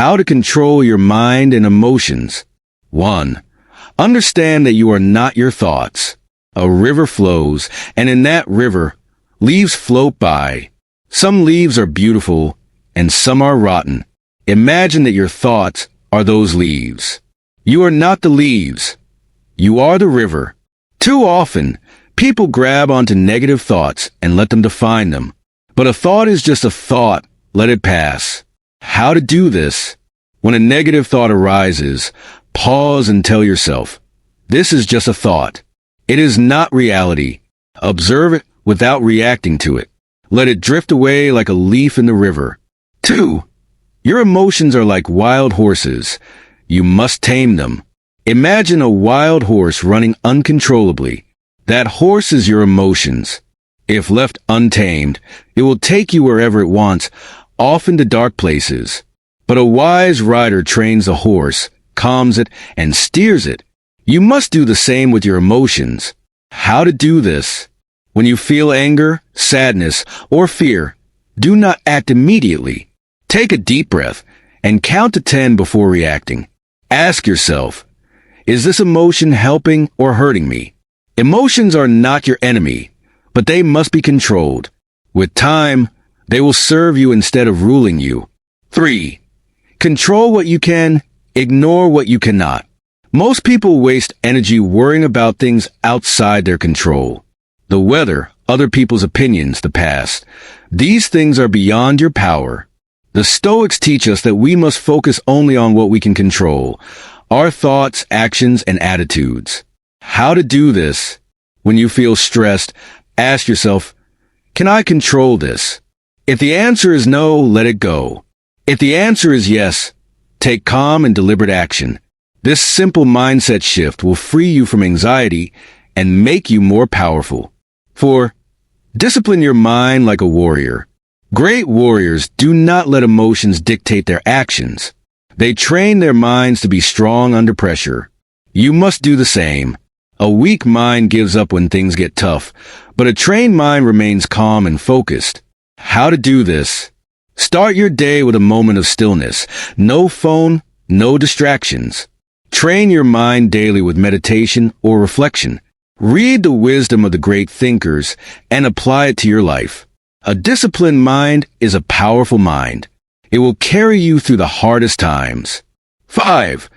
How to control your mind and emotions. 1. Understand that you are not your thoughts. A river flows, and in that river, leaves float by. Some leaves are beautiful, and some are rotten. Imagine that your thoughts are those leaves. You are not the leaves. You are the river. Too often, people grab onto negative thoughts and let them define them. But a thought is just a thought. Let it pass. How to do this? When a negative thought arises, pause and tell yourself, this is just a thought. It is not reality. Observe it without reacting to it. Let it drift away like a leaf in the river. 2. Your emotions are like wild horses. You must tame them. Imagine a wild horse running uncontrollably. That horse is your emotions. If left untamed, it will take you wherever it wants, often to dark places. But a wise rider trains the horse, calms it, and steers it. You must do the same with your emotions. How to do this? When you feel anger, sadness, or fear, do not act immediately. Take a deep breath and count to 10 before reacting. Ask yourself, is this emotion helping or hurting me? Emotions are not your enemy, but they must be controlled. With time, they will serve you instead of ruling you. 3. Control what you can, ignore what you cannot. Most people waste energy worrying about things outside their control. The weather, other people's opinions, the past. These things are beyond your power. The Stoics teach us that we must focus only on what we can control, our thoughts, actions, and attitudes. How to do this? When you feel stressed, ask yourself, can I control this? If the answer is no, let it go. If the answer is yes, take calm and deliberate action. This simple mindset shift will free you from anxiety and make you more powerful. 4. Discipline your mind like a warrior. Great warriors do not let emotions dictate their actions. They train their minds to be strong under pressure. You must do the same. A weak mind gives up when things get tough, but a trained mind remains calm and focused. How to do this? Start your day with a moment of stillness. No phone, no distractions. Train your mind daily with meditation or reflection. Read the wisdom of the great thinkers and apply it to your life. A disciplined mind is a powerful mind. It will carry you through the hardest times. 5.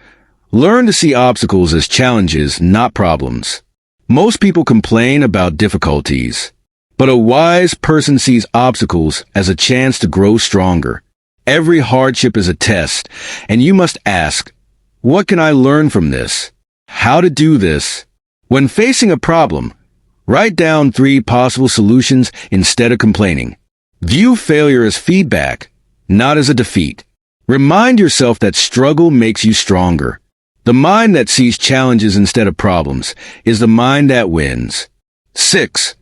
Learn to see obstacles as challenges, not problems. Most people complain about difficulties, but a wise person sees obstacles as a chance to grow stronger. Every hardship is a test, and you must ask, what can I learn from this? How to do this? When facing a problem, write down 3 possible solutions instead of complaining. View failure as feedback, not as a defeat. Remind yourself that struggle makes you stronger. The mind that sees challenges instead of problems is the mind that wins. 6.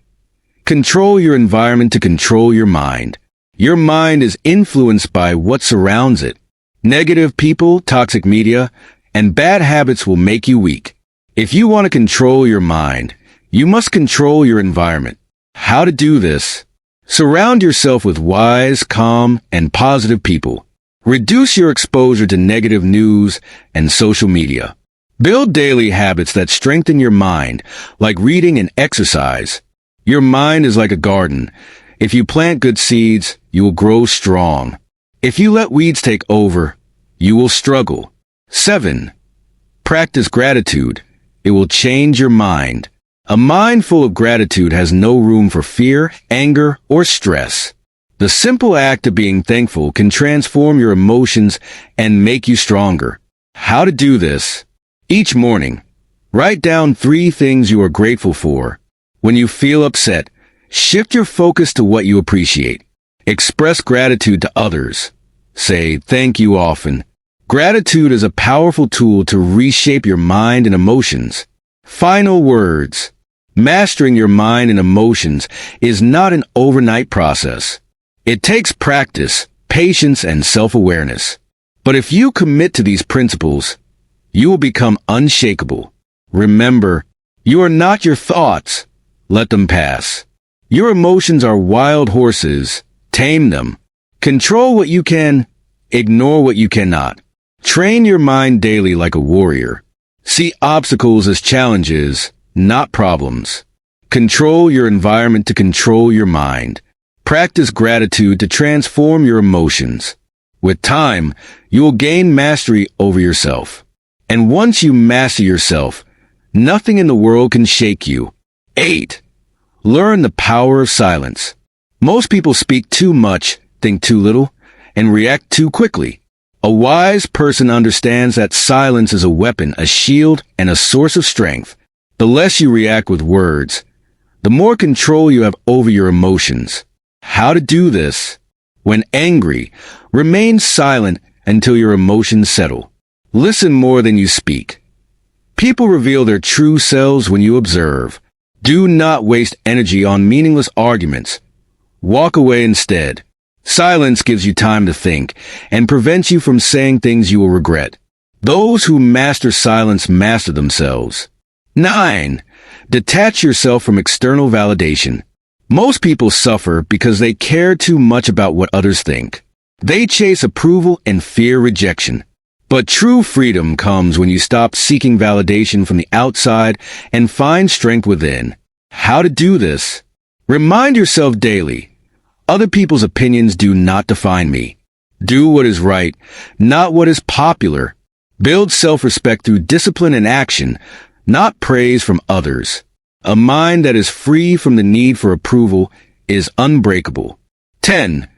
Control your environment to control your mind. Your mind is influenced by what surrounds it. Negative people, toxic media, and bad habits will make you weak. If you want to control your mind, you must control your environment. How to do this? Surround yourself with wise, calm, and positive people. Reduce your exposure to negative news and social media. Build daily habits that strengthen your mind, like reading and exercise. Your mind is like a garden. If you plant good seeds, you will grow strong. If you let weeds take over, you will struggle. 7. Practice gratitude. It will change your mind. A mind full of gratitude has no room for fear, anger, or stress. The simple act of being thankful can transform your emotions and make you stronger. How to do this? Each morning, write down 3 things you are grateful for. When you feel upset, shift your focus to what you appreciate. Express gratitude to others. Say thank you often. Gratitude is a powerful tool to reshape your mind and emotions. Final words. Mastering your mind and emotions is not an overnight process. It takes practice, patience, and self-awareness. But if you commit to these principles, you will become unshakable. Remember, you are not your thoughts. Let them pass. Your emotions are wild horses. Tame them. Control what you can. Ignore what you cannot. Train your mind daily like a warrior. See obstacles as challenges, not problems. Control your environment to control your mind. Practice gratitude to transform your emotions. With time, you will gain mastery over yourself. And once you master yourself, nothing in the world can shake you. 8. Learn the power of silence. Most people speak too much, think too little, and react too quickly. A wise person understands that silence is a weapon, a shield, and a source of strength. The less you react with words, the more control you have over your emotions. How to do this? When angry, remain silent until your emotions settle. Listen more than you speak. People reveal their true selves when you observe. Do not waste energy on meaningless arguments. Walk away instead. Silence gives you time to think and prevents you from saying things you will regret. Those who master silence master themselves. 9. Detach yourself from external validation. Most people suffer because they care too much about what others think. They chase approval and fear rejection. But true freedom comes when you stop seeking validation from the outside and find strength within. How to do this? Remind yourself daily. Other people's opinions do not define me. Do what is right, not what is popular. Build self-respect through discipline and action, not praise from others. A mind that is free from the need for approval is unbreakable. 10.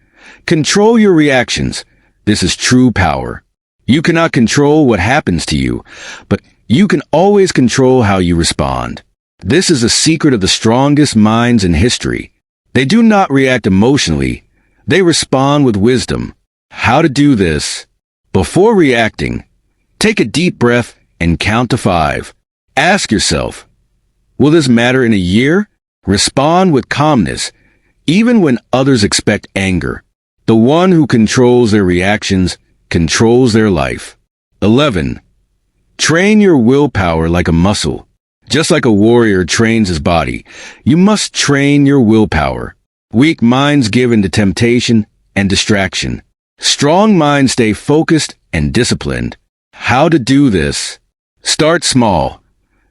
Control your reactions. This is true power. You cannot control what happens to you, but you can always control how you respond. This is a secret of the strongest minds in history. They do not react emotionally. They respond with wisdom. How to do this? Before reacting, take a deep breath and count to 5. Ask yourself, will this matter in a year? Respond with calmness, even when others expect anger. The one who controls their reactions controls their life. 11. Train your willpower like a muscle. Just like a warrior trains his body, you must train your willpower. Weak minds give in to temptation and distraction. Strong minds stay focused and disciplined. How to do this? Start small.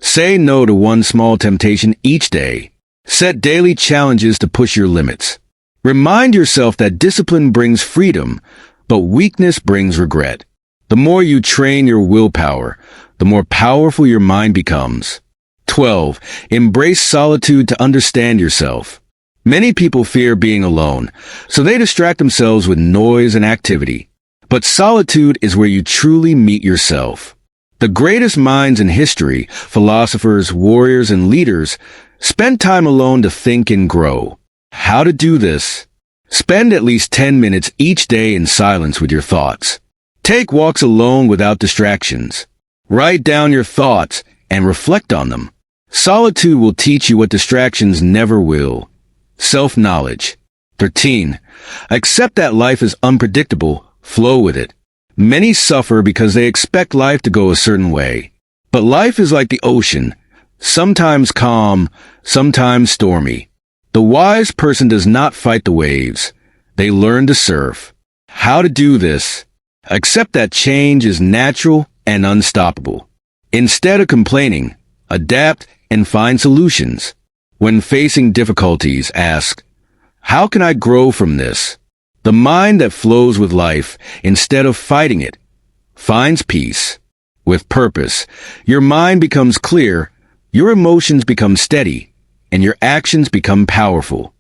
Say no to one small temptation each day. Set daily challenges to push your limits. Remind yourself that discipline brings freedom, but weakness brings regret. The more you train your willpower, the more powerful your mind becomes. 12. Embrace solitude to understand yourself. Many people fear being alone, so they distract themselves with noise and activity. But solitude is where you truly meet yourself. The greatest minds in history, philosophers, warriors, and leaders, spent time alone to think and grow. How to do this? Spend at least 10 minutes each day in silence with your thoughts. Take walks alone without distractions. Write down your thoughts and reflect on them. Solitude will teach you what distractions never will. Self-knowledge. 13. Accept that life is unpredictable. Flow with it. Many suffer because they expect life to go a certain way. But life is like the ocean, sometimes calm, sometimes stormy. The wise person does not fight the waves. They learn to surf. How to do this? Accept that change is natural and unstoppable. Instead of complaining, adapt and find solutions. When facing difficulties, ask, how can I grow from this? The mind that flows with life, instead of fighting it, finds peace. With purpose, your mind becomes clear, your emotions become steady, and your actions become powerful.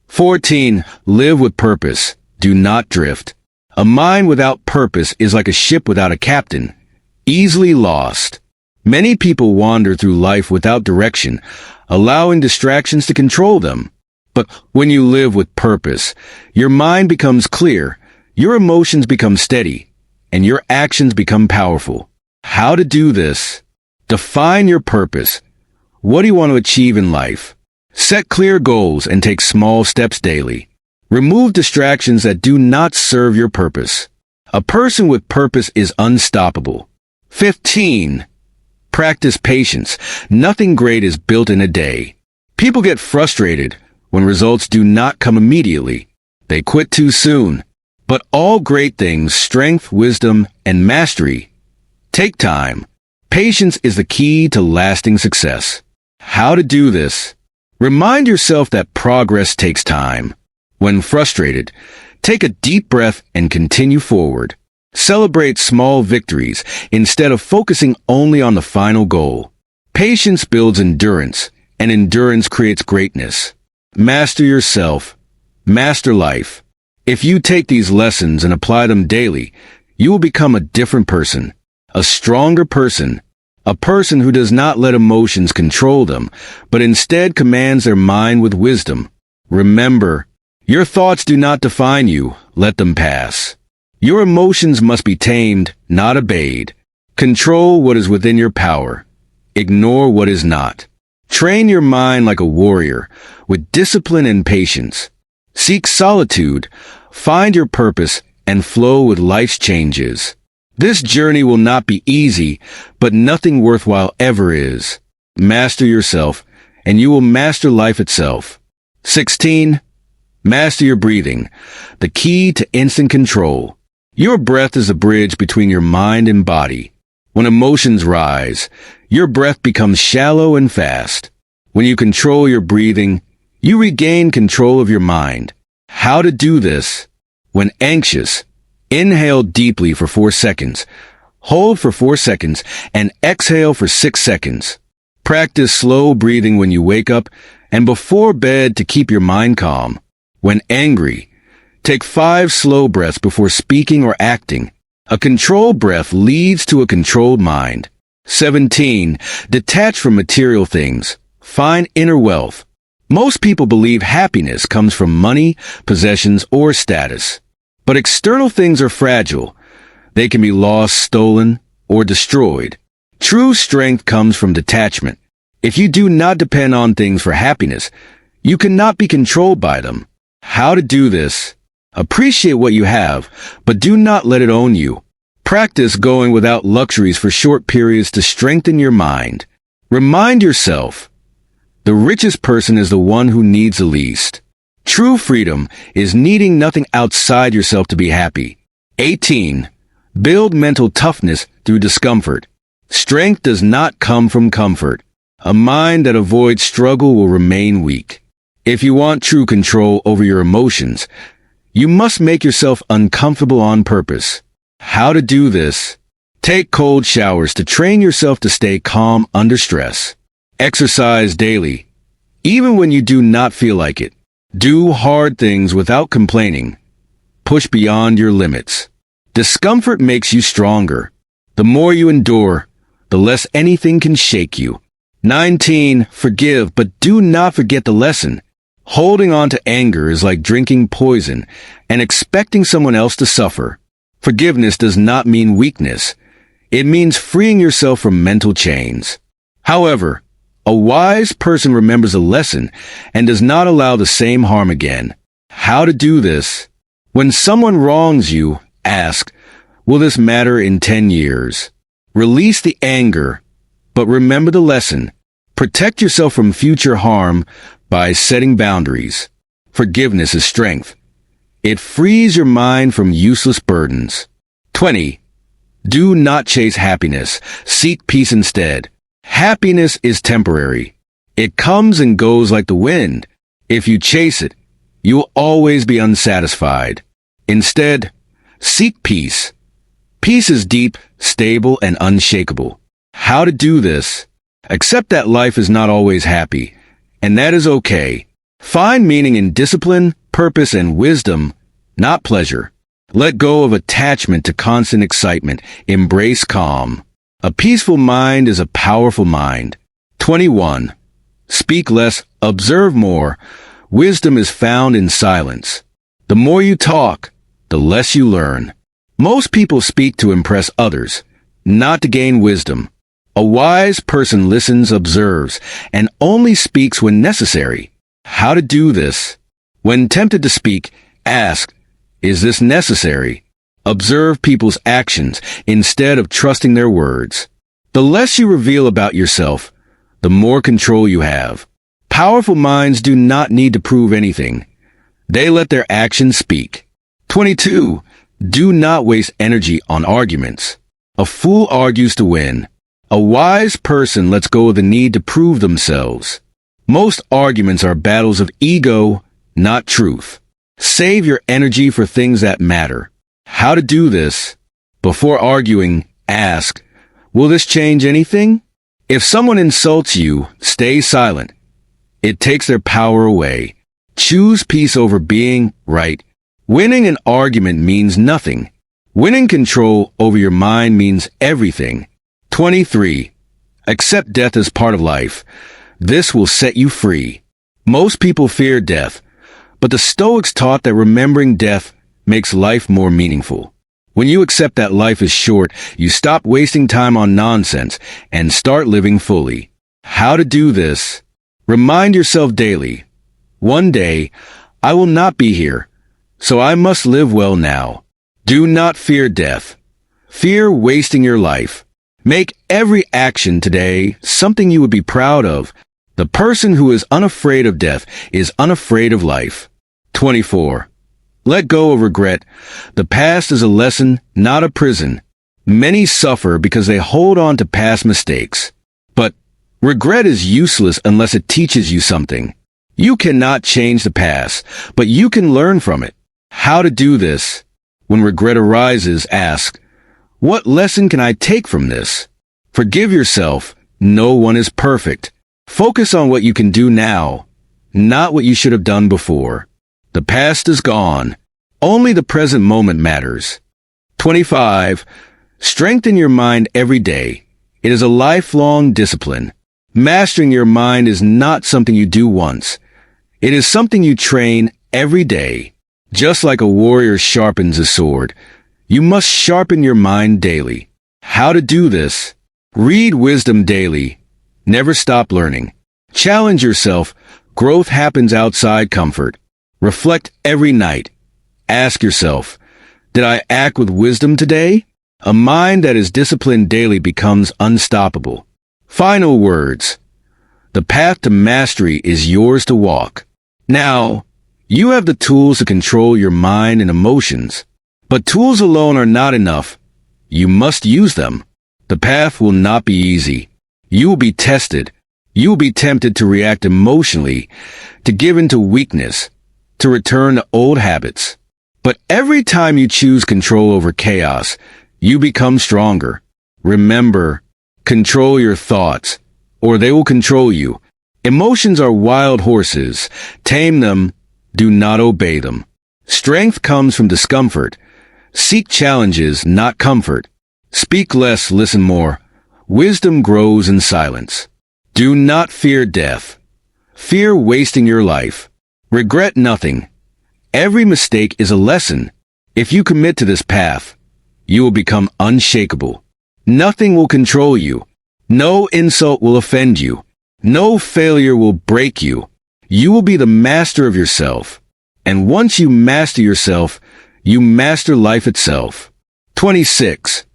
14. Live with purpose. Do not drift. A mind without purpose is like a ship without a captain, easily lost. Many people wander through life without direction, allowing distractions to control them. But when you live with purpose, your mind becomes clear, your emotions become steady, and your actions become powerful. How to do this? Define your purpose. What do you want to achieve in life? Set clear goals and take small steps daily. Remove distractions that do not serve your purpose. A person with purpose is unstoppable. 15. Practice patience. Nothing great is built in a day. People get frustrated when results do not come immediately. They quit too soon. But all great things, strength, wisdom, and mastery, take time. Patience is the key to lasting success. How to do this? Remind yourself that progress takes time. When frustrated, take a deep breath and continue forward. Celebrate small victories instead of focusing only on the final goal. Patience builds endurance, and endurance creates greatness. Master yourself. Master life. If you take these lessons and apply them daily, you will become a different person, a stronger person, a person who does not let emotions control them, but instead commands their mind with wisdom. Remember, your thoughts do not define you, let them pass. Your emotions must be tamed, not obeyed. Control what is within your power. Ignore what is not. Train your mind like a warrior, with discipline and patience. Seek solitude, find your purpose, and flow with life's changes. This journey will not be easy, but nothing worthwhile ever is. Master yourself, and you will master life itself. 16. Master your breathing, the key to instant control. Your breath is a bridge between your mind and body. When emotions rise, your breath becomes shallow and fast. When you control your breathing, you regain control of your mind. How to do this? When anxious, inhale deeply for 4 seconds, hold for 4 seconds, and exhale for 6 seconds. Practice slow breathing when you wake up and before bed to keep your mind calm. When angry, take 5 slow breaths before speaking or acting. A controlled breath leads to a controlled mind. 17. Detach from material things. Find inner wealth. Most people believe happiness comes from money, possessions, or status. But external things are fragile. They can be lost, stolen, or destroyed. True strength comes from detachment. If you do not depend on things for happiness, you cannot be controlled by them. How to do this? Appreciate what you have, but do not let it own you. Practice going without luxuries for short periods to strengthen your mind. Remind yourself, the richest person is the one who needs the least. True freedom is needing nothing outside yourself to be happy. 18. Build mental toughness through discomfort. Strength does not come from comfort. A mind that avoids struggle will remain weak. If you want true control over your emotions, you must make yourself uncomfortable on purpose. How to do this? Take cold showers to train yourself to stay calm under stress. Exercise daily, even when you do not feel like it. Do hard things without complaining. Push beyond your limits. Discomfort makes you stronger. The more you endure, the less anything can shake you. 19. Forgive, but do not forget the lesson. Holding on to anger is like drinking poison and expecting someone else to suffer. Forgiveness does not mean weakness. It means freeing yourself from mental chains. However, a wise person remembers a lesson and does not allow the same harm again. How to do this? When someone wrongs you, ask, will this matter in 10 years? Release the anger, but remember the lesson. Protect yourself from future harm by setting boundaries. Forgiveness is strength. It frees your mind from useless burdens. 20. Do not chase happiness. Seek peace instead. Happiness is temporary. It comes and goes like the wind. If you chase it, you will always be unsatisfied. Instead, seek peace. Peace is deep, stable, and unshakable. How to do this? Accept that life is not always happy, and that is okay. Find meaning in discipline, purpose, and wisdom, not pleasure. Let go of attachment to constant excitement. Embrace calm. A peaceful mind is a powerful mind. 21. Speak less, observe more. Wisdom is found in silence. The more you talk, the less you learn. Most people speak to impress others, not to gain wisdom. A wise person listens, observes, and only speaks when necessary. How to do this? When tempted to speak, ask, is this necessary? Observe people's actions instead of trusting their words. The less you reveal about yourself, the more control you have. Powerful minds do not need to prove anything. They let their actions speak. 22. Do not waste energy on arguments. A fool argues to win. A wise person lets go of the need to prove themselves. Most arguments are battles of ego, not truth. Save your energy for things that matter. How to do this? Before arguing, ask, will this change anything? If someone insults you, stay silent. It takes their power away. Choose peace over being right. Winning an argument means nothing. Winning control over your mind means everything. 23. Accept death as part of life. This will set you free. Most people fear death, but the Stoics taught that remembering death makes life more meaningful. When you accept that life is short, you stop wasting time on nonsense and start living fully. How to do this? Remind yourself daily. One day, I will not be here, so I must live well now. Do not fear death. Fear wasting your life. Make every action today something you would be proud of. The person who is unafraid of death is unafraid of life. 24. Let go of regret. The past is a lesson, not a prison. Many suffer because they hold on to past mistakes. But regret is useless unless it teaches you something. You cannot change the past, but you can learn from it. How to do this? When regret arises, ask, what lesson can I take from this? Forgive yourself. No one is perfect. Focus on what you can do now, not what you should have done before. The past is gone. Only the present moment matters. 25. Strengthen your mind every day. It is a lifelong discipline. Mastering your mind is not something you do once. It is something you train every day. Just like a warrior sharpens a sword, you must sharpen your mind daily. How to do this? Read wisdom daily. Never stop learning. Challenge yourself. Growth happens outside comfort. Reflect every night. Ask yourself, did I act with wisdom today? A mind that is disciplined daily becomes unstoppable. Final words. The path to mastery is yours to walk. Now, you have the tools to control your mind and emotions. But tools alone are not enough. You must use them. The path will not be easy. You will be tested. You will be tempted to react emotionally, to give in to weakness, to return to old habits. But every time you choose control over chaos, you become stronger. Remember, control your thoughts, or they will control you. Emotions are wild horses. Tame them. Do not obey them. Strength comes from discomfort. Seek challenges, not comfort. Speak less, listen more. Wisdom grows in silence. Do not fear death. Fear wasting your life. Regret nothing. Every mistake is a lesson. If you commit to this path, you will become unshakable. Nothing will control you. No insult will offend you. No failure will break you. You will be the master of yourself. And once you master yourself, you master life itself. 26.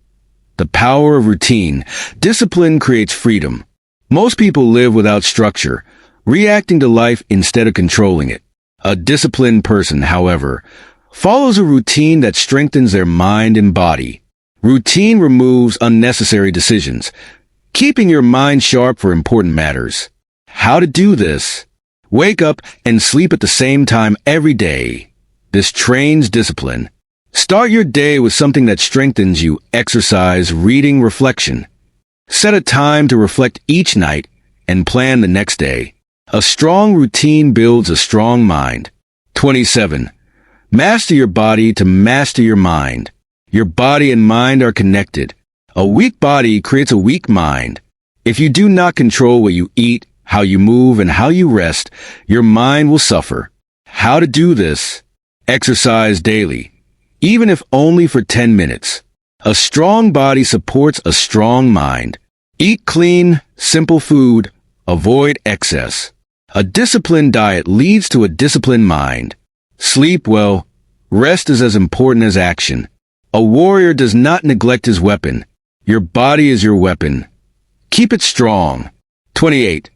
The power of routine. Discipline creates freedom. Most people live without structure, reacting to life instead of controlling it. A disciplined person, however, follows a routine that strengthens their mind and body. Routine removes unnecessary decisions, keeping your mind sharp for important matters. How to do this? Wake up and sleep at the same time every day. This trains discipline. Start your day with something that strengthens you: exercise, reading, reflection. Set a time to reflect each night and plan the next day. A strong routine builds a strong mind. 27. Master your body to master your mind. Your body and mind are connected. A weak body creates a weak mind. If you do not control what you eat, how you move, and how you rest, your mind will suffer. How to do this? Exercise daily, even if only for 10 minutes. A strong body supports a strong mind. Eat clean, simple food. Avoid excess. A disciplined diet leads to a disciplined mind. Sleep well. Rest is as important as action. A warrior does not neglect his weapon. Your body is your weapon. Keep it strong. 28.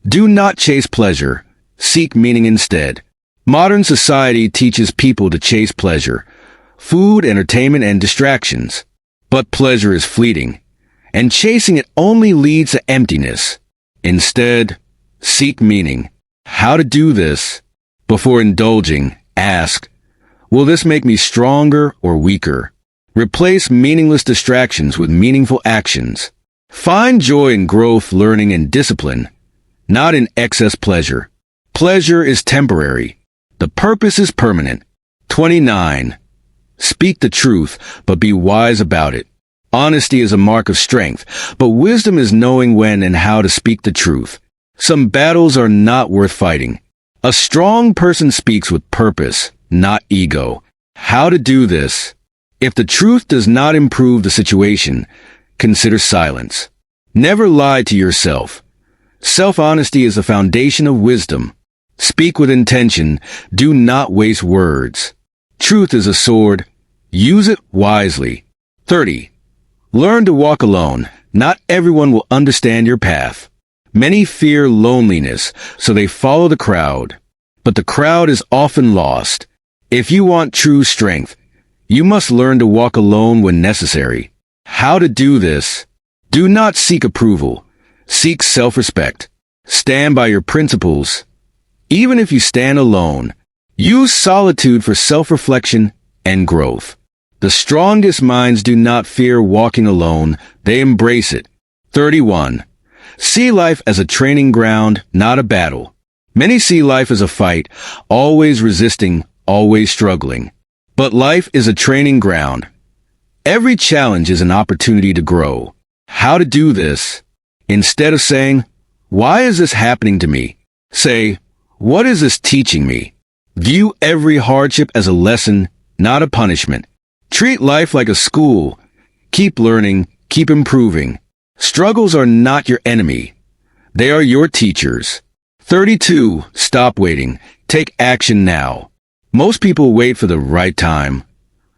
Do not chase pleasure. Seek meaning instead. Modern society teaches people to chase pleasure, food, entertainment, and distractions. But pleasure is fleeting, and chasing it only leads to emptiness. Instead, seek meaning. How to do this? Before indulging, ask, will this make me stronger or weaker? Replace meaningless distractions with meaningful actions. Find joy in growth, learning, and discipline, not in excess pleasure. Pleasure is temporary. The purpose is permanent. 29. Speak the truth, but be wise about it. Honesty is a mark of strength, but wisdom is knowing when and how to speak the truth. Some battles are not worth fighting. A strong person speaks with purpose, not ego. How to do this? If the truth does not improve the situation, consider silence. Never lie to yourself. Self-honesty is the foundation of wisdom. Speak with intention. Do not waste words. Truth is a sword. Use it wisely. 30. Learn to walk alone. Not everyone will understand your path. Many fear loneliness, so they follow the crowd. But the crowd is often lost. If you want true strength, you must learn to walk alone when necessary. How to do this? Do not seek approval. Seek self-respect. Stand by your principles. Even if you stand alone, use solitude for self-reflection and growth. The strongest minds do not fear walking alone. They embrace it. 31. See life as a training ground, not a battle. Many see life as a fight, always resisting, always struggling. But life is a training ground. Every challenge is an opportunity to grow. How to do this? Instead of saying, why is this happening to me? Say, what is this teaching me? View every hardship as a lesson, not a punishment. Treat life like a school. Keep learning, keep improving. Struggles are not your enemy. They are your teachers. 32. Stop waiting. Take action now. Most people wait for the right time,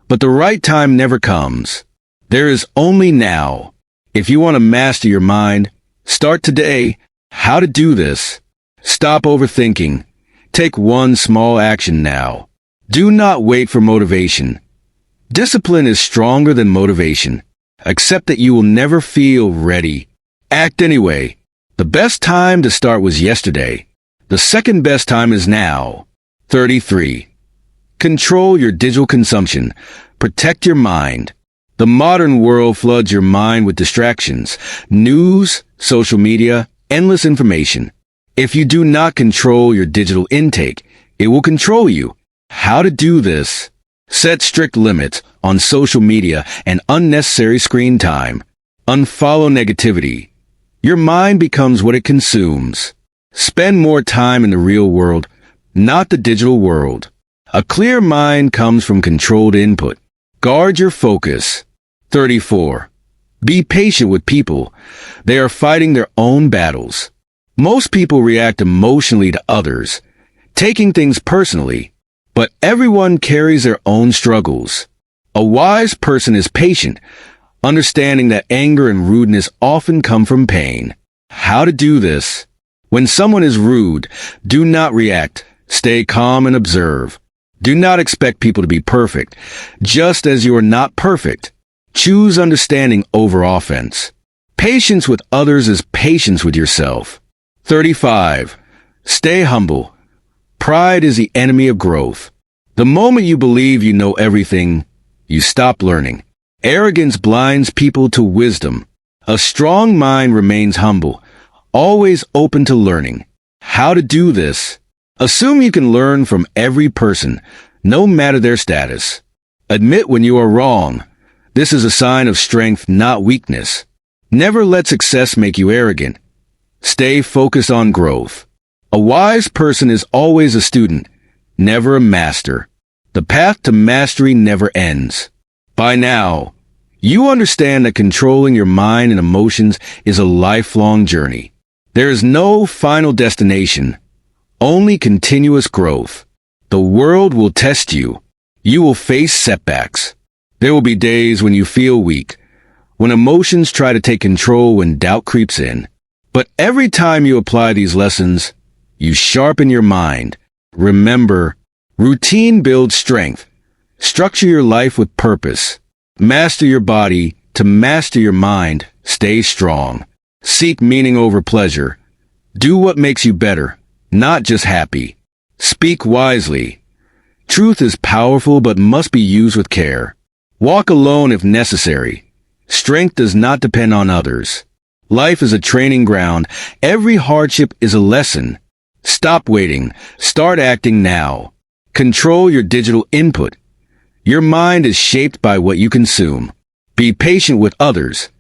but the right time never comes. There is only now. If you want to master your mind, start today. How to do this? Stop overthinking. Take one small action now. Do not wait for motivation. Discipline is stronger than motivation. Accept that you will never feel ready. Act anyway. The best time to start was yesterday. The second best time is now. 33. Control your digital consumption. Protect your mind. The modern world floods your mind with distractions, news, social media, endless information. If you do not control your digital intake, it will control you. How to do this? Set strict limits on social media and unnecessary screen time. Unfollow negativity. Your mind becomes what it consumes. Spend more time in the real world, not the digital world. A clear mind comes from controlled input. Guard your focus. 34. Be patient with people. They are fighting their own battles. Most people react emotionally to others, taking things personally, but everyone carries their own struggles. A wise person is patient, understanding that anger and rudeness often come from pain. How to do this? When someone is rude, do not react. Stay calm and observe. Do not expect people to be perfect, just as you are not perfect. Choose understanding over offense. Patience with others is patience with yourself. 35. Stay humble. Pride is the enemy of growth. The moment you believe you know everything, you stop learning. Arrogance blinds people to wisdom. A strong mind remains humble, always open to learning. How to do this? Assume you can learn from every person, no matter their status. Admit when you are wrong. This is a sign of strength, not weakness. Never let success make you arrogant. Stay focused on growth. A wise person is always a student, never a master. The path to mastery never ends. By now, you understand that controlling your mind and emotions is a lifelong journey. There is no final destination, only continuous growth. The world will test you. You will face setbacks. There will be days when you feel weak, when emotions try to take control, when doubt creeps in. But every time you apply these lessons, you sharpen your mind. Remember, routine builds strength. Structure your life with purpose. Master your body to master your mind. Stay strong. Seek meaning over pleasure. Do what makes you better, not just happy. Speak wisely. Truth is powerful but must be used with care. Walk alone if necessary. Strength does not depend on others. Life is a training ground. Every hardship is a lesson. Stop waiting. Start acting now. Control your digital input. Your mind is shaped by what you consume. Be patient with others.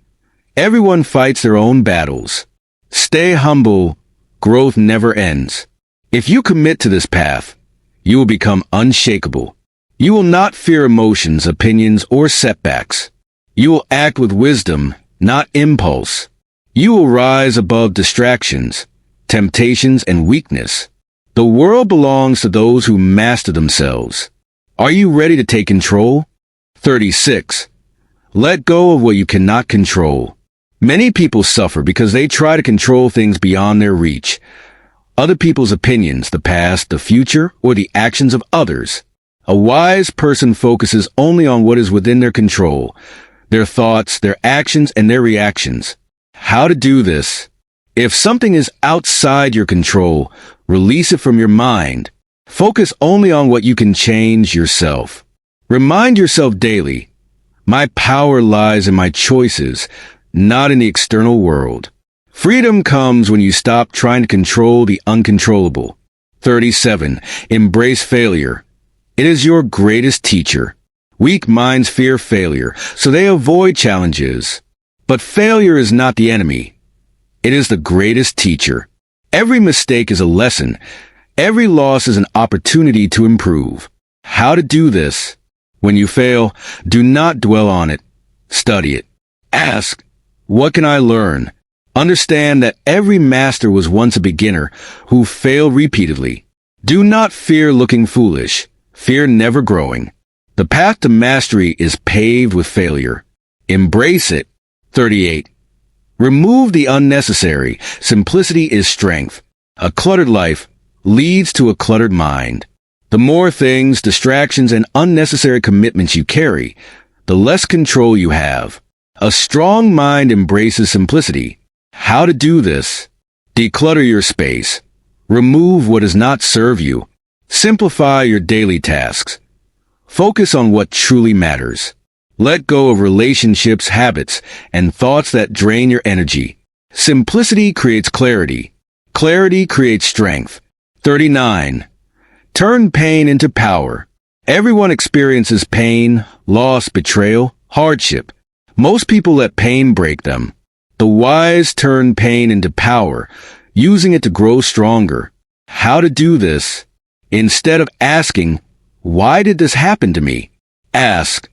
Everyone fights their own battles. Stay humble. Growth never ends. If you commit to this path, you will become unshakable. You will not fear emotions, opinions, or setbacks. You will act with wisdom, not impulse. You will rise above distractions, temptations, and weakness. The world belongs to those who master themselves. Are you ready to take control? 36. Let go of what you cannot control. Many people suffer because they try to control things beyond their reach. Other people's opinions, the past, the future, or the actions of others. A wise person focuses only on what is within their control, their thoughts, their actions, and their reactions. How to do this? If something is outside your control, release it from your mind. Focus only on what you can change yourself. Remind yourself daily, my power lies in my choices, not in the external world. Freedom comes when you stop trying to control the uncontrollable. 37. Embrace failure. It is your greatest teacher. Weak minds fear failure, so they avoid challenges. But failure is not the enemy. It is the greatest teacher. Every mistake is a lesson. Every loss is an opportunity to improve. How to do this? When you fail, do not dwell on it. Study it. Ask, what can I learn? Understand that every master was once a beginner who failed repeatedly. Do not fear looking foolish. Fear never growing. The path to mastery is paved with failure. Embrace it. 38. Remove the unnecessary. Simplicity is strength. A cluttered life leads to a cluttered mind. The more things, distractions, and unnecessary commitments you carry, the less control you have. A strong mind embraces simplicity. How to do this? Declutter your space. Remove what does not serve you. Simplify your daily tasks. Focus on what truly matters. Let go of relationships, habits, and thoughts that drain your energy. Simplicity creates clarity. Clarity creates strength. 39. Turn pain into power. Everyone experiences pain, loss, betrayal, hardship. Most people let pain break them. The wise turn pain into power, using it to grow stronger. How to do this? Instead of asking, why did this happen to me? Ask,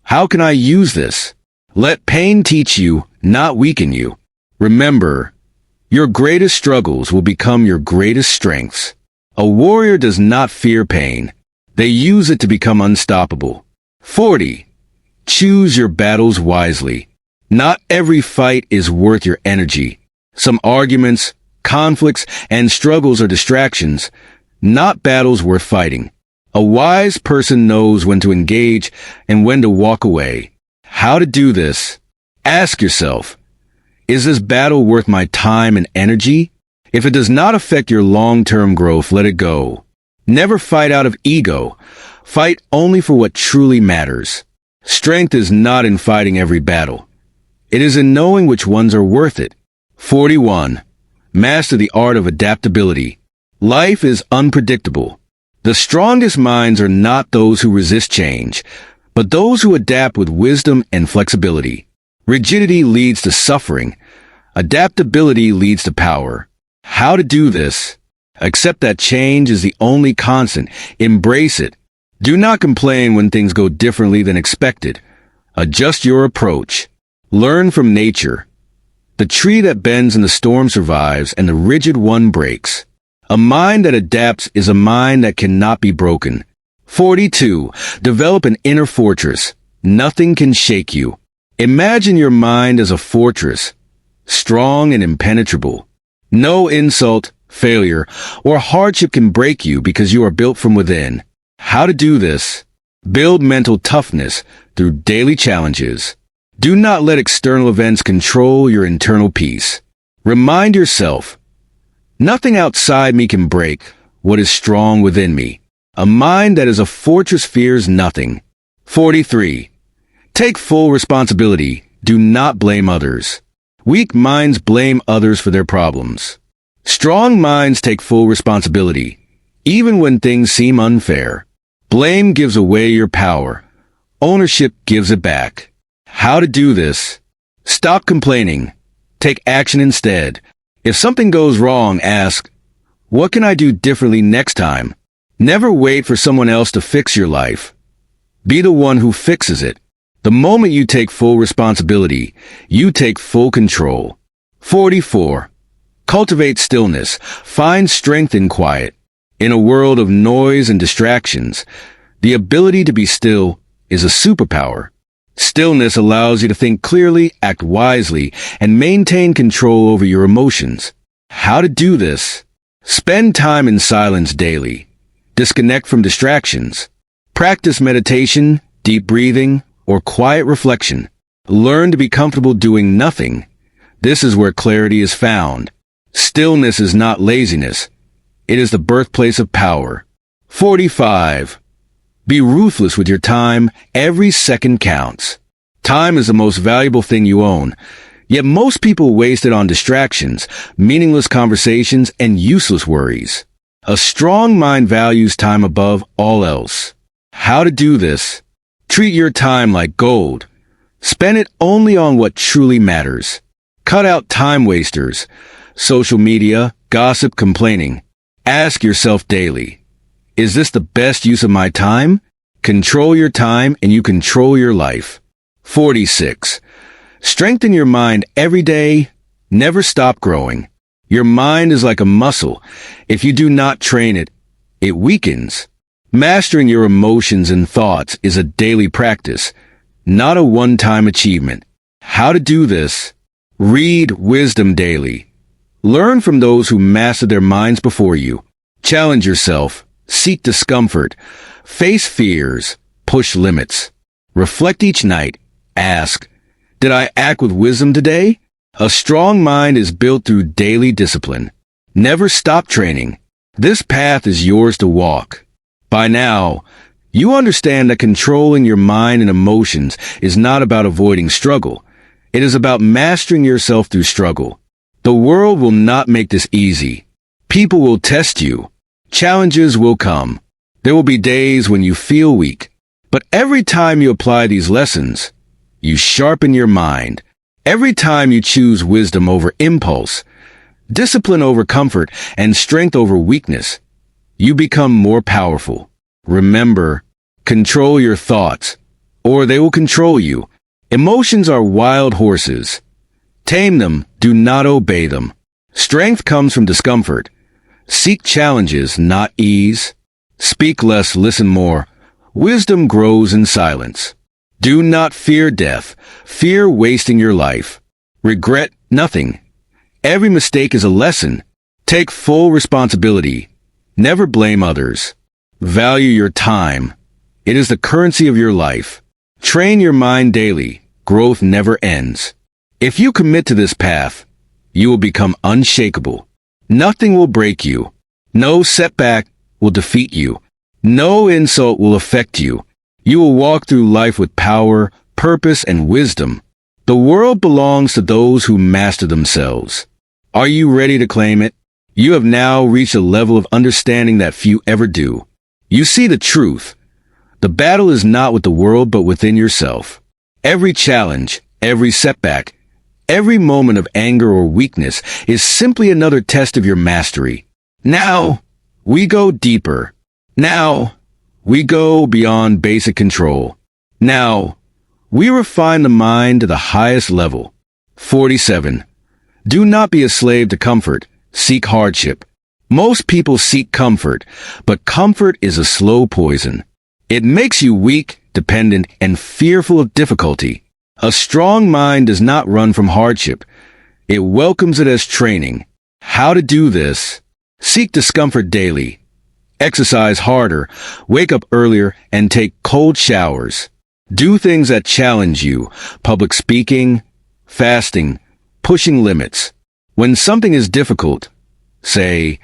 how can I use this? Let pain teach you, not weaken you. Remember, your greatest struggles will become your greatest strengths. A warrior does not fear pain. They use it to become unstoppable. 40. Choose your battles wisely. Not every fight is worth your energy. Some arguments, conflicts, and struggles are distractions, not battles worth fighting. A wise person knows when to engage and when to walk away. How to do this? Ask yourself, is this battle worth my time and energy? If it does not affect your long-term growth, let it go. Never fight out of ego. Fight only for what truly matters. Strength is not in fighting every battle. It is in knowing which ones are worth it. 41. Master the art of adaptability. Life is unpredictable. The strongest minds are not those who resist change, but those who adapt with wisdom and flexibility. Rigidity leads to suffering. Adaptability leads to power. How to do this? Accept that change is the only constant. Embrace it. Do not complain when things go differently than expected. Adjust your approach. Learn from nature. The tree that bends in the storm survives, and the rigid one breaks. A mind that adapts is a mind that cannot be broken. 42. Develop an inner fortress. Nothing can shake you. Imagine your mind as a fortress, strong and impenetrable. No insult, failure, or hardship can break you because you are built from within. How to do this? Build mental toughness through daily challenges. Do not let external events control your internal peace. Remind yourself, nothing outside me can break what is strong within me. A mind that is a fortress fears nothing. 43. Take full responsibility. Do not blame others. Weak minds blame others for their problems. Strong minds take full responsibility, even when things seem unfair. Blame gives away your power. Ownership gives it back. How to do this? Stop complaining. Take action instead. If something goes wrong, ask, what can I do differently next time? Never wait for someone else to fix your life. Be the one who fixes it. The moment you take full responsibility, you take full control. 44. Cultivate stillness. Find strength in quiet. In a world of noise and distractions, the ability to be still is a superpower. Stillness allows you to think clearly, act wisely, and maintain control over your emotions. How to do this? Spend time in silence daily. Disconnect from distractions. Practice meditation, deep breathing, or quiet reflection. Learn to be comfortable doing nothing. This is where clarity is found. Stillness is not laziness. It is the birthplace of power. 45. Be ruthless with your time. Every second counts. Time is the most valuable thing you own. Yet most people waste it on distractions, meaningless conversations, and useless worries. A strong mind values time above all else. How to do this? Treat your time like gold. Spend it only on what truly matters. Cut out time wasters, social media, gossip, complaining. Ask yourself daily, is this the best use of my time? Control your time and you control your life. 46. Strengthen your mind every day. Never stop growing. Your mind is like a muscle. If you do not train it, it weakens. Mastering your emotions and thoughts is a daily practice, not a one-time achievement. How to do this? Read wisdom daily. Learn from those who mastered their minds before you. Challenge yourself. Seek discomfort. Face fears. Push limits. Reflect each night. Ask, did I act with wisdom today? A strong mind is built through daily discipline. Never stop training. This path is yours to walk. By now, you understand that controlling your mind and emotions is not about avoiding struggle. It is about mastering yourself through struggle. The world will not make this easy. People will test you. Challenges will come. There will be days when you feel weak. But every time you apply these lessons, you sharpen your mind. Every time you choose wisdom over impulse, discipline over comfort, and strength over weakness, you become more powerful. Remember, control your thoughts, or they will control you. Emotions are wild horses. Tame them, do not obey them. Strength comes from discomfort. Seek challenges, not ease. Speak less, listen more. Wisdom grows in silence. Do not fear death. Fear wasting your life. Regret nothing. Every mistake is a lesson. Take full responsibility. Never blame others. Value your time. It is the currency of your life. Train your mind daily. Growth never ends. If you commit to this path, you will become unshakable. Nothing will break you. No setback will defeat you. No insult will affect you. You will walk through life with power, purpose, and wisdom. The world belongs to those who master themselves. Are you ready to claim it? You have now reached a level of understanding that few ever do. You see the truth. The battle is not with the world but within yourself. Every challenge, every setback, every moment of anger or weakness is simply another test of your mastery. Now, we go deeper. Now, we go beyond basic control. Now, we refine the mind to the highest level. 47. Do not be a slave to comfort. Seek hardship. Most people seek comfort, but comfort is a slow poison. It makes you weak, dependent, and fearful of difficulty. A strong mind does not run from hardship. It welcomes it as training. How to do this? Seek discomfort daily. Exercise harder, wake up earlier, and take cold showers. Do things that challenge you, public speaking, fasting, pushing limits. When something is difficult, say,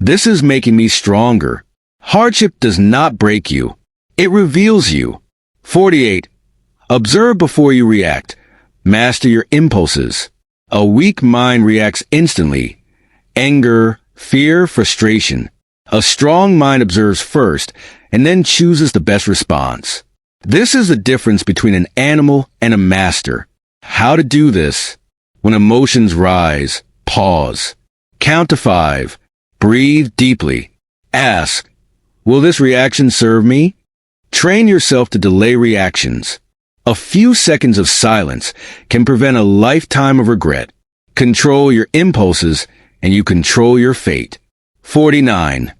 "This is making me stronger." Hardship does not break you. It reveals you. 48. Observe before you react. Master your impulses. A weak mind reacts instantly. Anger, fear, frustration. A strong mind observes first and then chooses the best response. This is the difference between an animal and a master. How to do this? When emotions rise, pause. Count to 5. Breathe deeply. Ask, will this reaction serve me? Train yourself to delay reactions. A few seconds of silence can prevent a lifetime of regret. Control your impulses and you control your fate. 49.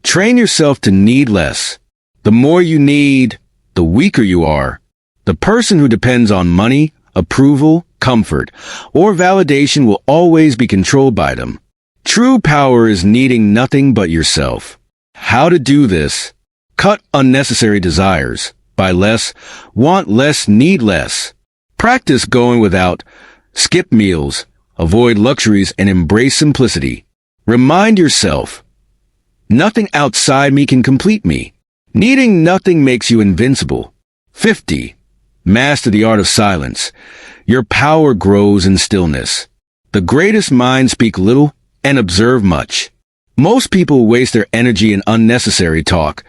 Train yourself to need less. The more you need, the weaker you are. The person who depends on money, approval, comfort, or validation will always be controlled by them. True power is needing nothing but yourself. How to do this? Cut unnecessary desires. Buy less, want less, need less. Practice going without. Skip meals. Avoid luxuries and embrace simplicity. Remind yourself, nothing outside me can complete me. Needing nothing makes you invincible. 50. Master the art of silence. Your power grows in stillness. The greatest minds speak little and observe much. Most people waste their energy in unnecessary talk,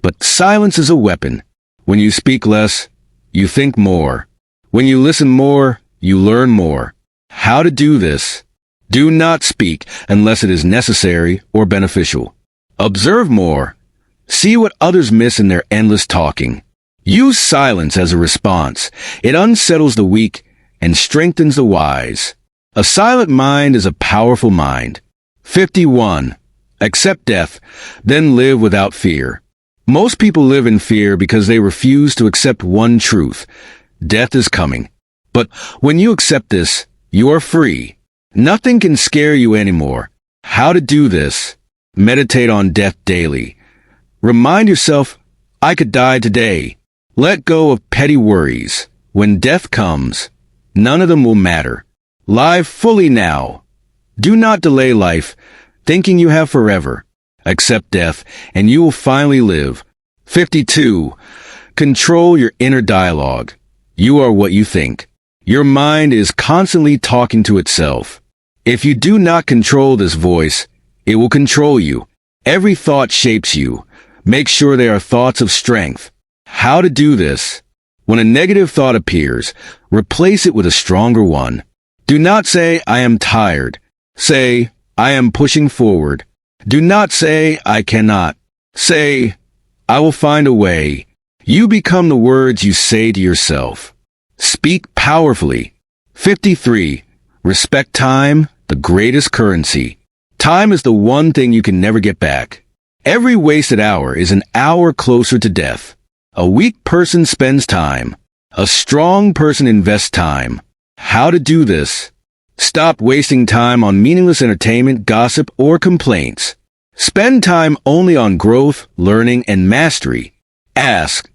but silence is a weapon. When you speak less, you think more. When you listen more, you learn more. How to do this? Do not speak unless it is necessary or beneficial. Observe more. See what others miss in their endless talking. Use silence as a response. It unsettles the weak and strengthens the wise. A silent mind is a powerful mind. 51. Accept death, then live without fear. Most people live in fear because they refuse to accept one truth. Death is coming. But when you accept this, you are free. Nothing can scare you anymore. How to do this? Meditate on death daily. Remind yourself, I could die today. Let go of petty worries. When death comes, none of them will matter. Live fully now. Do not delay life, thinking you have forever. Accept death, and you will finally live. 52. Control your inner dialogue. You are what you think. Your mind is constantly talking to itself. If you do not control this voice, it will control you. Every thought shapes you. Make sure they are thoughts of strength. How to do this? When a negative thought appears, replace it with a stronger one. Do not say, I am tired. Say, I am pushing forward. Do not say, I cannot. Say, I will find a way. You become the words you say to yourself. Speak powerfully. 53. Respect time, the greatest currency. Time is the one thing you can never get back. Every wasted hour is an hour closer to death. A weak person spends time. A strong person invests time. How to do this? Stop wasting time on meaningless entertainment, gossip, or complaints. Spend time only on growth, learning, and mastery. Ask,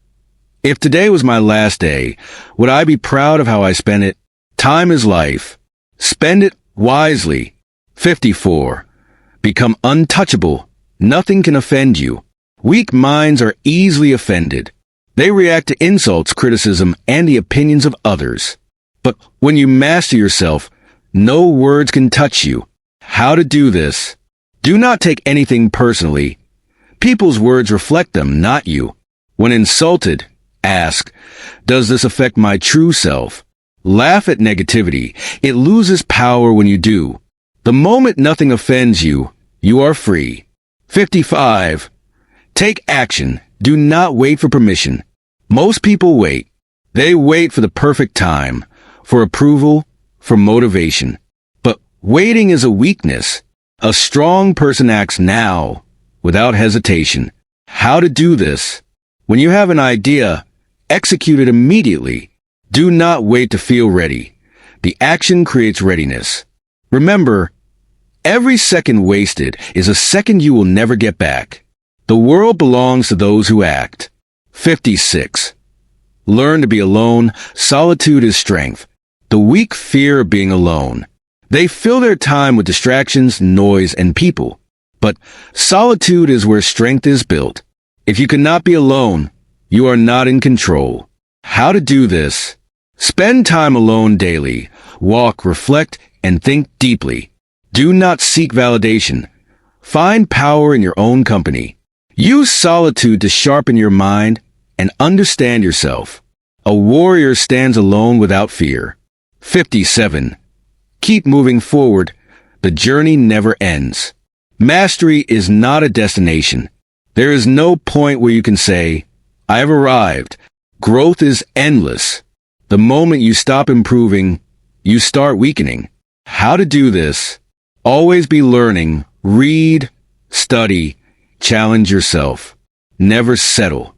if today was my last day, would I be proud of how I spent it? Time is life. Spend it wisely. 54. Become untouchable. Nothing can offend you. Weak minds are easily offended. They react to insults, criticism, and the opinions of others. But when you master yourself, no words can touch you. How to do this? Do not take anything personally. People's words reflect them, not you. When insulted, ask, does this affect my true self? Laugh at negativity. It loses power when you do. The moment nothing offends you, you are free. 55. Take action. Do not wait for permission. Most people wait. They wait for the perfect time, for approval, for motivation. But waiting is a weakness. A strong person acts now, without hesitation. How to do this? When you have an idea, execute it immediately. Do not wait to feel ready. The action creates readiness. Remember, every second wasted is a second you will never get back. The world belongs to those who act. 56. Learn to be alone. Solitude is strength. The weak fear being alone. They fill their time with distractions, noise, and people. But solitude is where strength is built. If you cannot be alone, you are not in control. How to do this? Spend time alone daily. Walk, reflect, and think deeply. Do not seek validation. Find power in your own company. Use solitude to sharpen your mind and understand yourself. A warrior stands alone without fear. 57. Keep moving forward. The journey never ends. Mastery is not a destination. There is no point where you can say, I have arrived. Growth is endless. The moment you stop improving, you start weakening. How to do this? Always be learning. Read, study, challenge yourself. Never settle.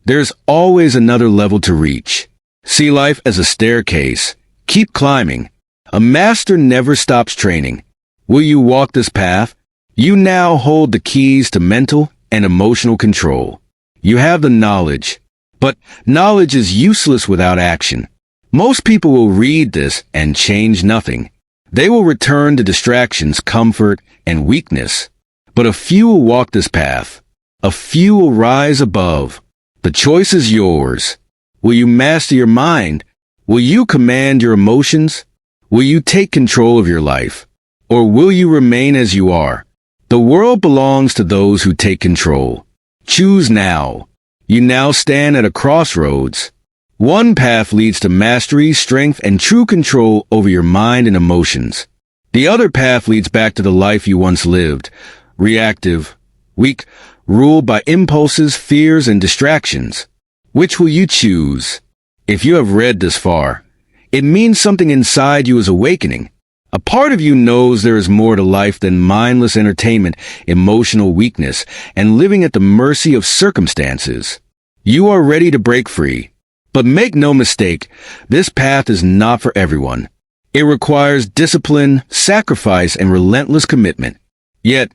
There's always another level to reach. See life as a staircase. Keep climbing. A master never stops training. Will you walk this path? You now hold the keys to mental and emotional control. You have the knowledge, but knowledge is useless without action. Most people will read this and change nothing. They will return to distractions, comfort, and weakness. But a few will walk this path. A few will rise above. The choice is yours. Will you master your mind? Will you command your emotions? Will you take control of your life? Or will you remain as you are? The world belongs to those who take control. Choose now. You now stand at a crossroads. One path leads to mastery, strength, and true control over your mind and emotions. The other path leads back to the life you once lived, reactive, weak, ruled by impulses, fears, and distractions. Which will you choose? If you have read this far, it means something inside you is awakening. A part of you knows there is more to life than mindless entertainment, emotional weakness, and living at the mercy of circumstances. You are ready to break free. But make no mistake, this path is not for everyone. It requires discipline, sacrifice, and relentless commitment. Yet,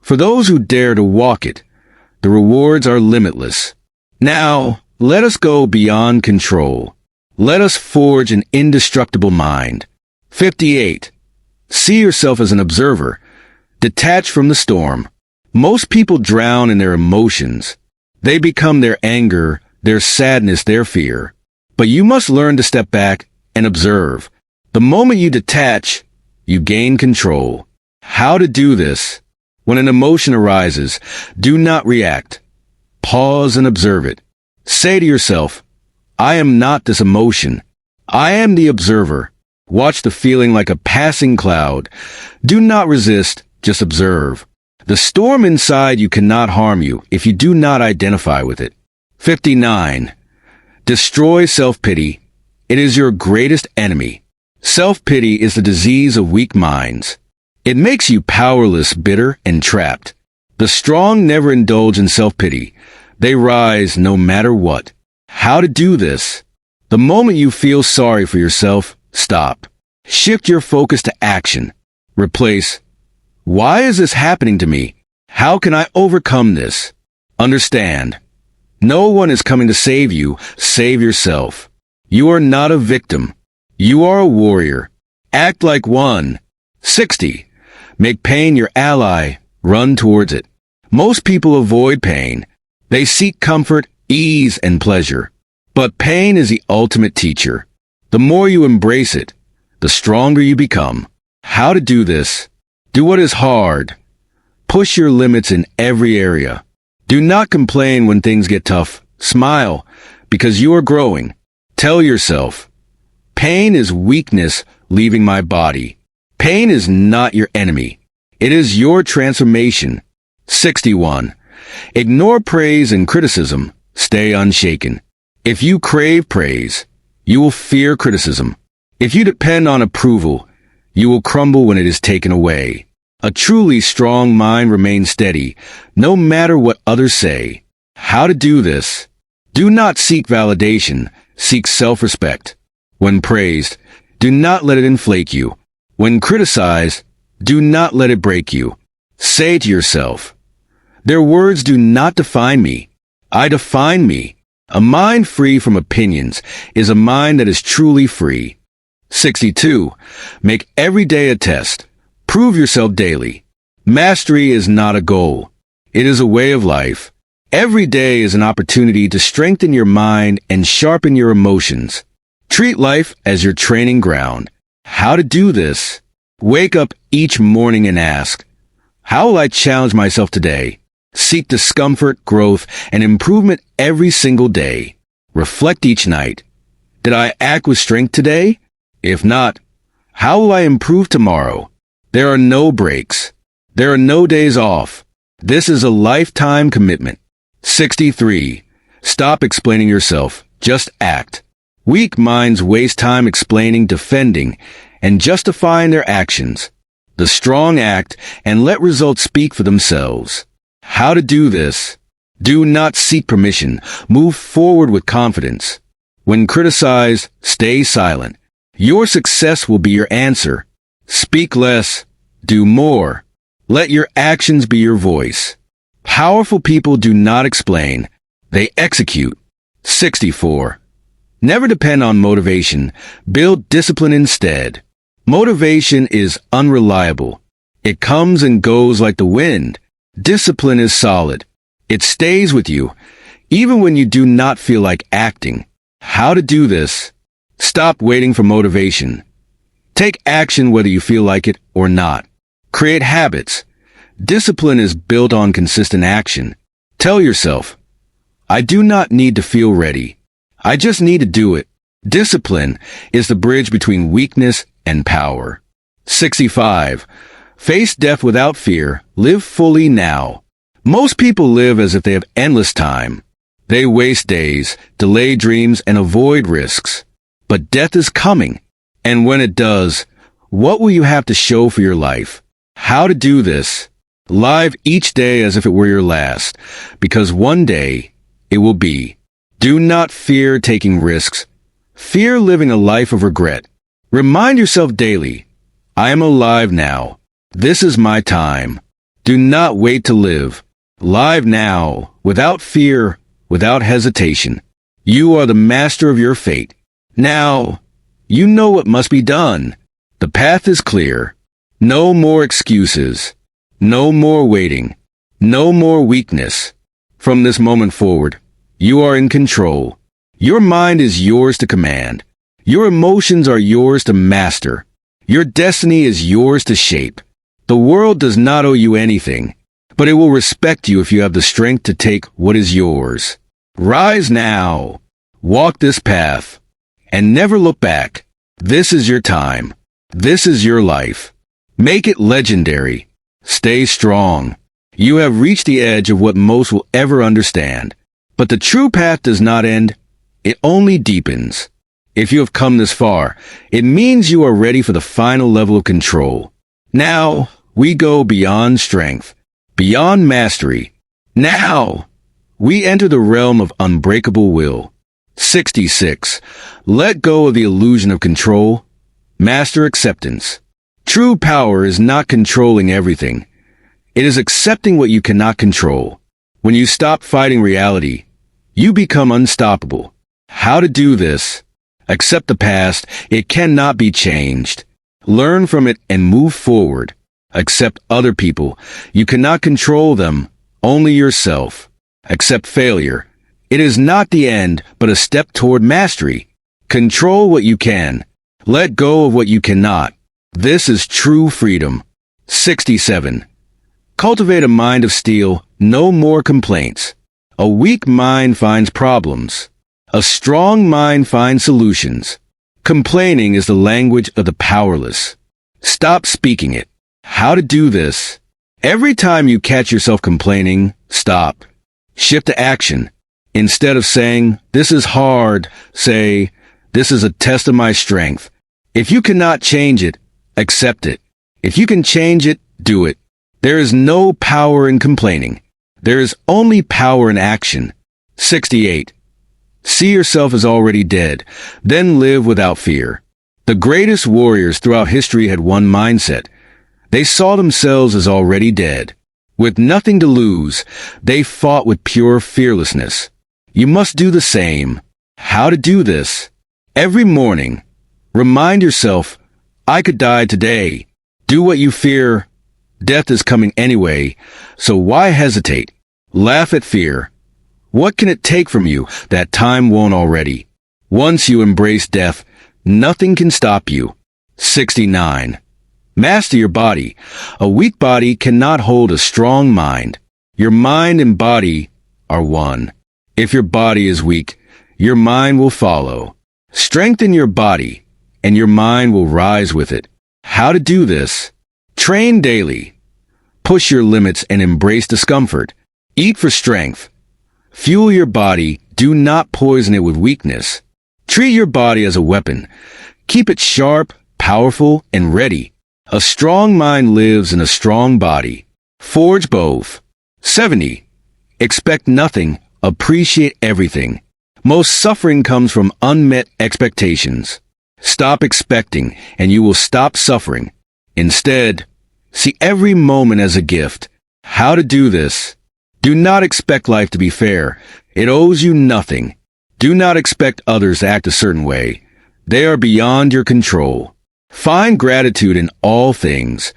for those who dare to walk it, the rewards are limitless. Now, let us go beyond control. Let us forge an indestructible mind. 58. See yourself as an observer. Detach from the storm. Most people drown in their emotions. They become their anger, their sadness, their fear. But you must learn to step back and observe. The moment you detach, you gain control. How to do this? When an emotion arises, do not react. Pause and observe it. Say to yourself, I am not this emotion. I am the observer. Watch the feeling like a passing cloud. Do not resist, just observe. The storm inside you cannot harm you if you do not identify with it. 59. Destroy self-pity. It is your greatest enemy. Self-pity is the disease of weak minds. It makes you powerless, bitter, and trapped. The strong never indulge in self-pity. They rise no matter what. How to do this? The moment you feel sorry for yourself, stop. Shift your focus to action. Replace, why is this happening to me? How can I overcome this? Understand. No one is coming to save you. Save yourself. You are not a victim. You are a warrior. Act like one. 60. Make pain your ally. Run towards it. Most people avoid pain. They seek comfort, ease, and pleasure. But pain is the ultimate teacher. The more you embrace it, the stronger you become. How to do this? Do what is hard. Push your limits in every area. Do not complain when things get tough. Smile, because you are growing. Tell yourself, pain is weakness leaving my body. Pain is not your enemy. It is your transformation. 61. Ignore praise and criticism. Stay unshaken. If you crave praise, you will fear criticism. If you depend on approval, you will crumble when it is taken away. A truly strong mind remains steady, no matter what others say. How to do this? Do not seek validation, seek self-respect. When praised, do not let it inflate you. When criticized, do not let it break you. Say to yourself, Their words do not define me. I define me. A mind free from opinions is a mind that is truly free. 62. Make every day a test. Prove yourself daily. Mastery is not a goal. It is a way of life. Every day is an opportunity to strengthen your mind and sharpen your emotions. Treat life as your training ground. How to do this? Wake up each morning and ask, how will I challenge myself today? Seek discomfort, growth, and improvement every single day. Reflect each night. Did I act with strength today? If not, how will I improve tomorrow? There are no breaks. There are no days off. This is a lifetime commitment. 63. Stop explaining yourself. Just act. Weak minds waste time explaining, defending, and justifying their actions. The strong act and let results speak for themselves. How to do this? Do not seek permission. Move forward with confidence. When criticized, stay silent. Your success will be your answer. Speak less. Do more. Let your actions be your voice. Powerful people do not explain. They execute. 64. Never depend on motivation. Build discipline instead. Motivation is unreliable. It comes and goes like the wind. Discipline is solid. It stays with you, even when you do not feel like acting. How to do this? Stop waiting for motivation. Take action whether you feel like it or not. Create habits. Discipline is built on consistent action. Tell yourself, I do not need to feel ready. I just need to do it. Discipline is the bridge between weakness and power. 65. Face death without fear. Live fully now. Most people live as if they have endless time. They waste days, delay dreams, and avoid risks. But death is coming. And when it does, what will you have to show for your life? How to do this? Live each day as if it were your last, because one day it will be. Do not fear taking risks. Fear living a life of regret. Remind yourself daily, I am alive now. This is my time. Do not wait to live. Live now, without fear, without hesitation. You are the master of your fate. Now, you know what must be done. The path is clear. No more excuses. No more waiting. No more weakness. From this moment forward, you are in control. Your mind is yours to command. Your emotions are yours to master. Your destiny is yours to shape. The world does not owe you anything, but it will respect you if you have the strength to take what is yours. Rise now. Walk this path. And never look back. This is your time. This is your life. Make it legendary. Stay strong. You have reached the edge of what most will ever understand. But the true path does not end. It only deepens. If you have come this far, it means you are ready for the final level of control. Now, we go beyond strength, beyond mastery. Now, we enter the realm of unbreakable will. 66. Let go of the illusion of control. Master acceptance. True power is not controlling everything. It is accepting what you cannot control. When you stop fighting reality, you become unstoppable. How to do this? Accept the past. It cannot be changed. Learn from it and move forward. Accept other people. You cannot control them, only yourself. Accept failure. It is not the end, but a step toward mastery. Control what you can. Let go of what you cannot. This is true freedom. 67. Cultivate a mind of steel. No more complaints. A weak mind finds problems. A strong mind finds solutions. Complaining is the language of the powerless. Stop speaking it. How to do this? Every time you catch yourself complaining, stop. Shift to action. Instead of saying, this is hard, say, this is a test of my strength. If you cannot change it, accept it. If you can change it, do it. There is no power in complaining. There is only power in action. 68. See yourself as already dead, then live without fear. The greatest warriors throughout history had one mindset. They saw themselves as already dead. With nothing to lose, they fought with pure fearlessness. You must do the same. How to do this? Every morning, remind yourself, I could die today. Do what you fear. Death is coming anyway, so why hesitate? Laugh at fear. What can it take from you that time won't already? Once you embrace death, nothing can stop you. 69. Master your body. A weak body cannot hold a strong mind. Your mind and body are one. If your body is weak, your mind will follow. Strengthen your body, and your mind will rise with it. How to do this? Train daily. Push your limits and embrace discomfort. Eat for strength. Fuel your body. Do not poison it with weakness. Treat your body as a weapon. Keep it sharp, powerful, and ready. A strong mind lives in a strong body. Forge both. 70. Expect nothing. Appreciate everything. Most suffering comes from unmet expectations. Stop expecting, and you will stop suffering. Instead, see every moment as a gift. How to do this? Do not expect life to be fair. It owes you nothing. Do not expect others to act a certain way. They are beyond your control. Find gratitude in all things.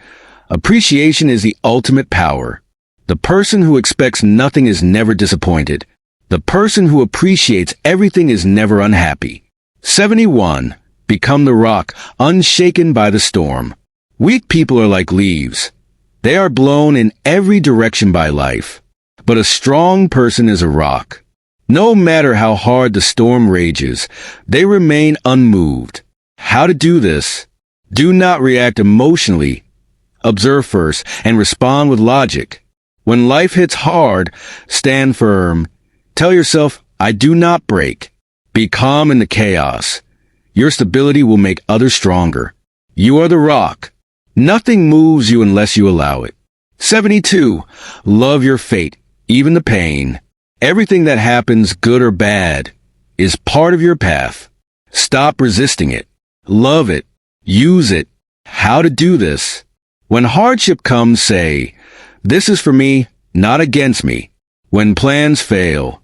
Appreciation is the ultimate power. The person who expects nothing is never disappointed. The person who appreciates everything is never unhappy. 71. Become the rock, unshaken by the storm. Weak people are like leaves. They are blown in every direction by life. But a strong person is a rock. No matter how hard the storm rages, they remain unmoved. How to do this? Do not react emotionally. Observe first and respond with logic. When life hits hard, stand firm. Tell yourself, I do not break. Be calm in the chaos. Your stability will make others stronger. You are the rock. Nothing moves you unless you allow it. 72. Love your fate, even the pain. Everything that happens, good or bad, is part of your path. Stop resisting it. Love it. Use it. How to do this? When hardship comes, say, this is for me, not against me. When plans fail,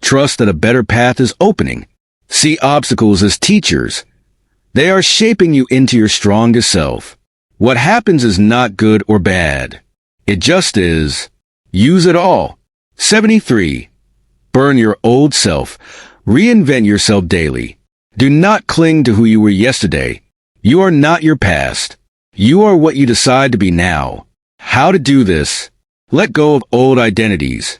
trust that a better path is opening. See obstacles as teachers. They are shaping you into your strongest self. What happens is not good or bad. It just is. Use it all. 73. Burn your old self. Reinvent yourself daily. Do not cling to who you were yesterday. You are not your past. You are what you decide to be now. How to do this? Let go of old identities.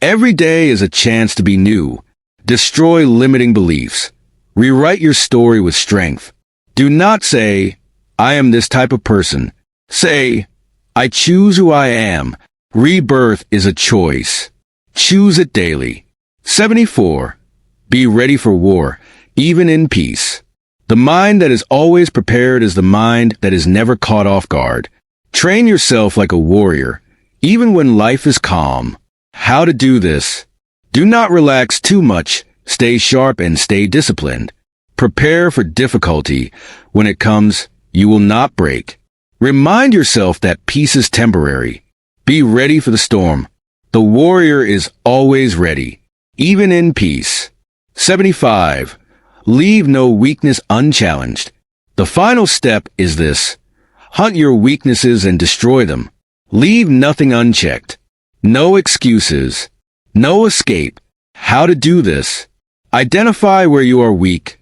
Every day is a chance to be new. Destroy limiting beliefs. Rewrite your story with strength. Do not say, I am this type of person. Say, I choose who I am. Rebirth is a choice. Choose it daily. 74. Be ready for war, even in peace. The mind that is always prepared is the mind that is never caught off guard. Train yourself like a warrior, even when life is calm. How to do this? Do not relax too much. Stay sharp and stay disciplined. Prepare for difficulty. When it comes, you will not break. Remind yourself that peace is temporary. Be ready for the storm. The warrior is always ready, even in peace. 75. Leave no weakness unchallenged. The final step is this. Hunt your weaknesses and destroy them. Leave nothing unchecked. No excuses. No escape. How to do this? Identify where you are weak.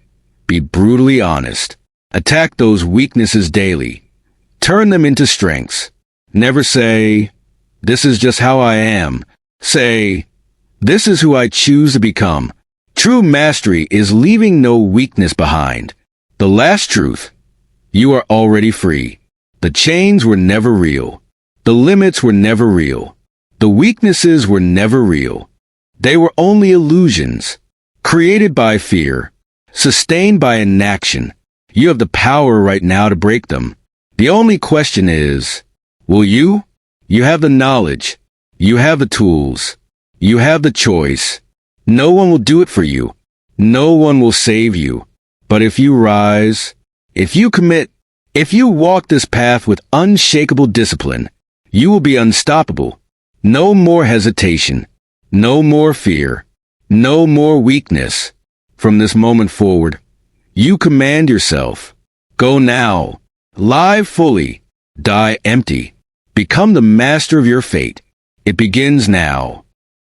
Be brutally honest. Attack those weaknesses daily. Turn them into strengths. Never say, this is just how I am. Say, this is who I choose to become. True mastery is leaving no weakness behind. The last truth. You are already free. The chains were never real. The limits were never real. The weaknesses were never real. They were only illusions. Created by fear. Sustained by inaction. You have the power right now to break them. The only question is, will you? You have the knowledge. You have the tools. You have the choice. No one will do it for you. No one will save you. But if you rise, if you commit, if you walk this path with unshakable discipline, you will be unstoppable. No more hesitation. No more fear. No more weakness. From this moment forward, you command yourself. Go now. Live fully. Die empty. Become the master of your fate. It begins now.